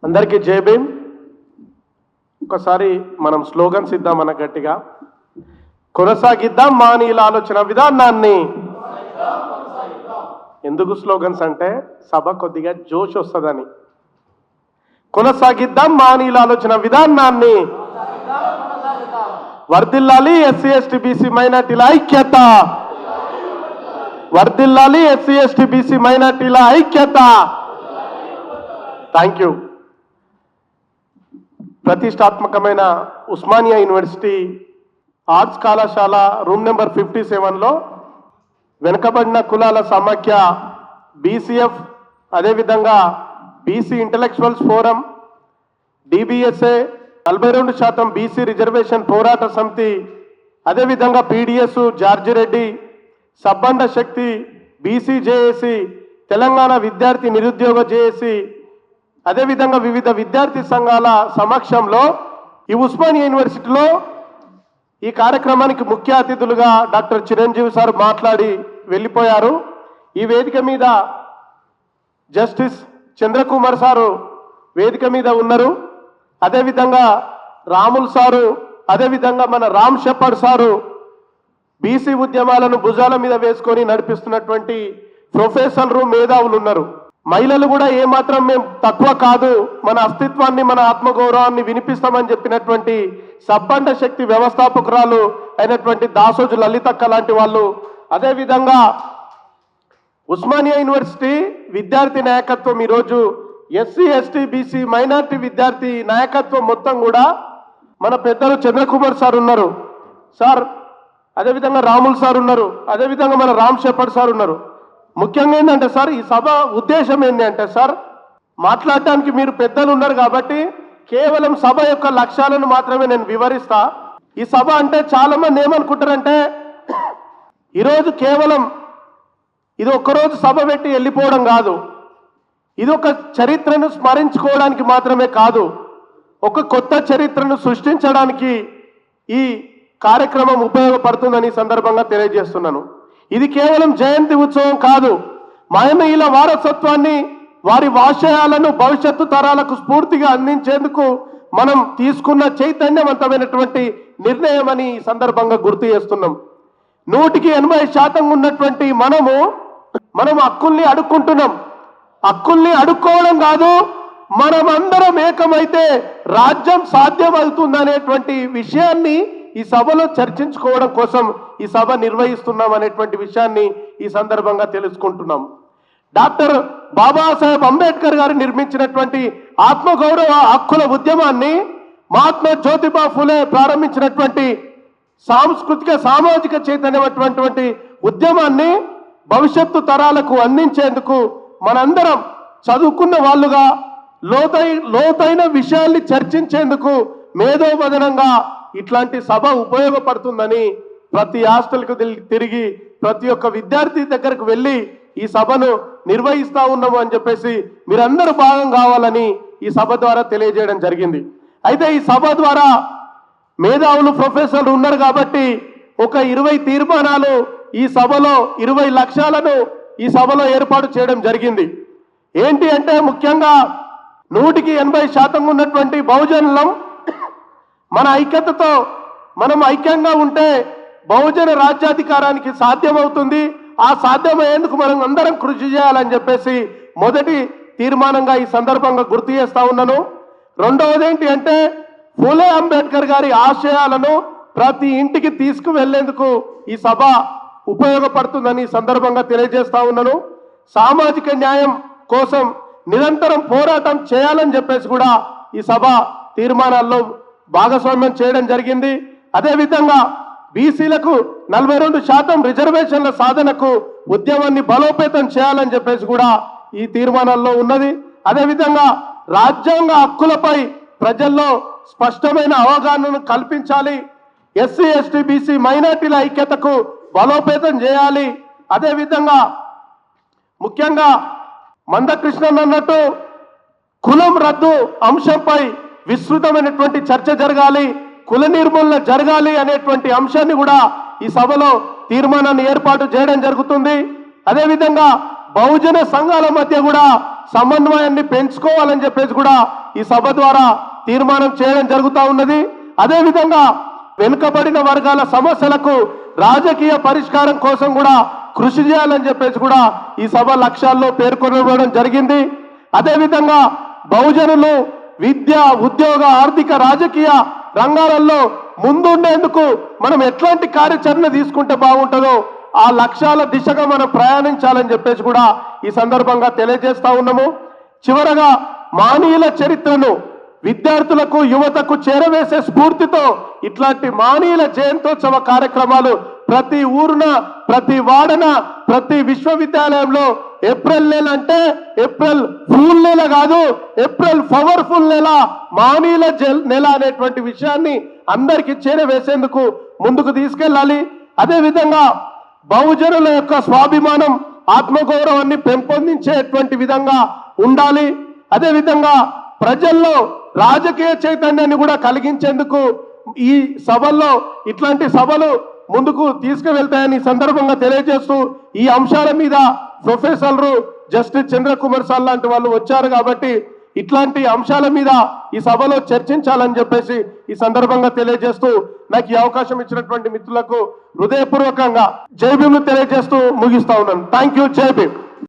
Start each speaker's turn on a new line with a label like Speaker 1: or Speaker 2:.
Speaker 1: అందరికీ జై భీమ్. ఒకసారి మనం స్లోగన్స్ ఇద్దాం మన గట్టిగా. కొనసాగిద్దాం మానీల ఆలోచన విధానాన్ని. ఎందుకు స్లోగన్స్ అంటే సభ కొద్దిగా జోష్ వస్తుందని. కొనసాగిద్దాం మానీల ఆలోచన విధానాన్ని. వర్ధిల్లాలి ఎస్సీ ఎస్టీ బీసీ మైనార్టీల ఐక్యత. వర్ధిల్లాలి ఎస్సీ ఎస్టీ బీసీ మైనార్టీల ఐక్యత. Thank you. ప్రతిష్టాత్మకమైన ఉస్మానియా యూనివర్సిటీ ఆర్ట్స్ కళాశాల రూమ్ నెంబర్ 57లో వెనుకబడిన కులాల సమాఖ్య బీసీఎఫ్, అదేవిధంగా BC intellectuals forum, DBSA, 42% BC reservation పోరాట సమితి, అదేవిధంగా పీడిఎస్, జార్జిరెడ్డి, సబ్బండ శక్తి, బీసీ జేఏసీ, తెలంగాణ విద్యార్థి నిరుద్యోగ జేఏసీ, అదేవిధంగా వివిధ విద్యార్థి సంఘాల సమక్షంలో ఈ ఉస్మానియా యూనివర్సిటీలో ఈ కార్యక్రమానికి ముఖ్య అతిథులుగా డాక్టర్ చిరంజీవి సార్ మాట్లాడి వెళ్ళిపోయారు. ఈ వేదిక మీద జస్టిస్ చంద్రకుమార్ సారు వేదిక మీద ఉన్నారు. అదేవిధంగా రాముల్ సారు, అదేవిధంగా మన రామ్ షెపర్డ్ సారు బీసీ ఉద్యమాలను భుజాల మీద వేసుకొని నడిపిస్తున్నటువంటి ప్రొఫెసర్లు, మేధావులు ఉన్నారు. మహిళలు కూడా ఏమాత్రం మేము తక్కువ కాదు, మన అస్తిత్వాన్ని మన ఆత్మగౌరవాన్ని వినిపిస్తామని చెప్పినటువంటి సబ్బండ శక్తి వ్యవస్థాపకురాలు అయినటువంటి దాసోజు లలితక్క లాంటి వాళ్ళు, అదేవిధంగా ఉస్మానియా యూనివర్సిటీ విద్యార్థి నాయకత్వం, ఈరోజు ఎస్సీ ఎస్టీ బీసీ మైనార్టీ విద్యార్థి నాయకత్వం మొత్తం కూడా మన పెద్దలు చంద్రకుమార్ సార్ ఉన్నారు సార్, అదేవిధంగా రాముల్ సార్ ఉన్నారు, అదేవిధంగా మన రామ్ షెపర్డ్ సార్ ఉన్నారు. ముఖ్యంగా ఏంటంటే సార్, ఈ సభ ఉద్దేశం ఏంటి అంటే సార్, మాట్లాడటానికి మీరు పెద్దలు ఉన్నారు కాబట్టి కేవలం సభ యొక్క లక్ష్యాలను మాత్రమే నేను వివరిస్తా. ఈ సభ అంటే చాలా మంది ఏమనుకుంటారంటే ఈరోజు కేవలం ఇది ఒక్కరోజు సభ పెట్టి వెళ్ళిపోవడం కాదు, ఇది ఒక చరిత్రను స్మరించుకోవడానికి మాత్రమే కాదు, ఒక కొత్త చరిత్రను సృష్టించడానికి ఈ కార్యక్రమం ఉపయోగపడుతుందని సందర్భంగా తెలియజేస్తున్నాను. ఇది కేవలం జయంతి ఉత్సవం కాదు, మహనీయుల వారసత్వాన్ని, వారి ఆశయాలను భవిష్యత్తు తరాలకు స్ఫూర్తిగా అందించేందుకు మనం తీసుకున్న చైతన్యవంతమైనటువంటి నిర్ణయం అని ఈ సందర్భంగా గుర్తు చేస్తున్నాం. 100% ఉన్నటువంటి మనం హక్కుల్ని అడుక్కుంటున్నాం. హక్కుల్ని అడుక్కోవడం కాదు, మనం అందరం ఏకమైతే రాజ్యం సాధ్యమవుతుందనేటువంటి విషయాన్ని ఈ సభలో చర్చించుకోవడం కోసం ఈ సభ నిర్వహిస్తున్నాం అనేటువంటి విషయాన్ని ఈ సందర్భంగా తెలుసుకుంటున్నాం. డాక్టర్ బాబాసాహెబ్ అంబేద్కర్ గారు నిర్మించినటువంటి ఆత్మగౌరవ హక్కుల ఉద్యమాన్ని, మహాత్మా జ్యోతిబా ఫులే ప్రారంభించినటువంటి సాంస్కృతిక సామాజిక చైతన్యమైనటువంటి ఉద్యమాన్ని భవిష్యత్తు తరాలకు అందించేందుకు మనందరం చదువుకున్న వాళ్ళుగా లోతైన విషయాల్ని చర్చించేందుకు మేధోమదనంగా ఇట్లాంటి సభ ఉపయోగపడుతుందని ప్రతి హాస్టల్కు తిరిగి ప్రతి ఒక్క విద్యార్థి దగ్గరకు వెళ్ళి ఈ సభను నిర్వహిస్తా ఉన్నాము అని చెప్పేసి మీరందరూ భాగం కావాలని ఈ సభ ద్వారా తెలియజేయడం జరిగింది. అయితే ఈ సభ ద్వారా మేధావులు, ప్రొఫెసర్లు ఉన్నారు కాబట్టి ఒక 20 తీర్మానాలు ఈ సభలో 20 లక్ష్యాలను ఈ సభలో ఏర్పాటు చేయడం జరిగింది. ఏంటి అంటే ముఖ్యంగా 180% ఉన్నటువంటి బహుజనులం మన ఐక్యతతో మనం ఐక్యంగా ఉంటే బహుజన రాజ్యాధికారానికి సాధ్యమవుతుంది. ఆ సాధ్యమయ్యేందుకు మనం అందరం కృషి చేయాలని చెప్పేసి మొదటి తీర్మానంగా ఈ సందర్భంగా గుర్తు చేస్తా ఉన్నాను. రెండవది ఏంటి అంటే ఫూలే అంబేద్కర్ గారి ఆశయాలను ప్రతి ఇంటికి తీసుకువెళ్లేందుకు ఈ సభ ఉపయోగపడుతుందని ఈ సందర్భంగా తెలియజేస్తా ఉన్నాను. సామాజిక న్యాయం కోసం నిరంతరం పోరాటం చేయాలని చెప్పేసి కూడా ఈ సభ తీర్మానాల్లో భాగస్వామ్యం చేయడం జరిగింది. అదేవిధంగా బీసీలకు 42% రిజర్వేషన్ల సాధనకు ఉద్యమాన్ని బలోపేతం చేయాలని చెప్పేసి కూడా ఈ తీర్మానాల్లో ఉన్నది. అదేవిధంగా రాజ్యాంగ హక్కులపై ప్రజల్లో స్పష్టమైన అవగాహనను కల్పించాలి. ఎస్సీ ఎస్టీ బీసీ మైనార్టీల ఐక్యతకు బలోపేతం చేయాలి. అదేవిధంగా ముఖ్యంగా మందకృష్ణన్ అన్నట్టు కులం రద్దు అంశంపై విస్తృతమైనటువంటి చర్చ జరగాలి, కుల నిర్మూలన జరగాలి అనేటువంటి అంశాన్ని కూడా ఈ సభలో తీర్మానాన్ని ఏర్పాటు చేయడం జరుగుతుంది. అదేవిధంగా బహుజన సంఘాల మధ్య కూడా సమన్వయాన్ని పెంచుకోవాలని చెప్పేసి కూడా ఈ సభ ద్వారా తీర్మానం చేయడం జరుగుతూ ఉన్నది. అదేవిధంగా వెనుకబడిన వర్గాల సమస్యలకు రాజకీయ పరిష్కారం కోసం కూడా కృషి చేయాలని చెప్పేసి కూడా ఈ సభ లక్ష్యాల్లో పేర్కొనడం జరిగింది. అదేవిధంగా బహుజనులు విద్య, ఉద్యోగ, ఆర్థిక, రాజకీయ రంగాలలో ముందుండేందుకు మనం ఎట్లాంటి కార్యాచరణ తీసుకుంటే బాగుంటుందో ఆ లక్ష్యాల దిశగా మనం ప్రయాణించాలని చెప్పేసి కూడా ఈ సందర్భంగా తెలియజేస్తా ఉన్నాము. చివరగా మానీయుల చరిత్రను విద్యార్థులకు, యువతకు చేరవేసే స్ఫూర్తితో ఇట్లాంటి మానీయుల జయంతోత్సవ కార్యక్రమాలు ప్రతి ఊరున, ప్రతి వాడన, ప్రతి విశ్వవిద్యాలయంలో ఏప్రిల్ నెల అంటే ఏప్రిల్ ఫూల్ నెల కాదు, ఏప్రిల్ పవర్ఫుల్ నెల, మానీయుల నెల అనేటువంటి విషయాన్ని అందరికీ చేరవేసేందుకు ముందుకు తీసుకెళ్ళాలి. అదేవిధంగా బహుజనుల యొక్క స్వాభిమానం, ఆత్మగౌరవాన్ని పెంపొందించేటువంటి విధంగా ఉండాలి. అదేవిధంగా ప్రజల్లో రాజకీయ చైతన్యాన్ని కూడా కలిగించేందుకు ఈ సభల్లో ఇట్లాంటి సభలు ముందుకు తీసుకువెళ్తాయని సందర్భంగా తెలియజేస్తూ, ఈ అంశాల మీద ప్రొఫెసర్లు జస్టిస్ చంద్రకుమార్ సార్ లాంటి వాళ్ళు వచ్చారు కాబట్టి ఇట్లాంటి అంశాల మీద ఈ సభలో చర్చించాలని చెప్పేసి ఈ సందర్భంగా తెలియజేస్తూ, నాకు ఈ అవకాశం ఇచ్చినటువంటి మిత్రులకు హృదయపూర్వకంగా జై భీమ్ తెలియజేస్తూ ముగిస్తా ఉన్నాను. Thank you. జై భీమ్.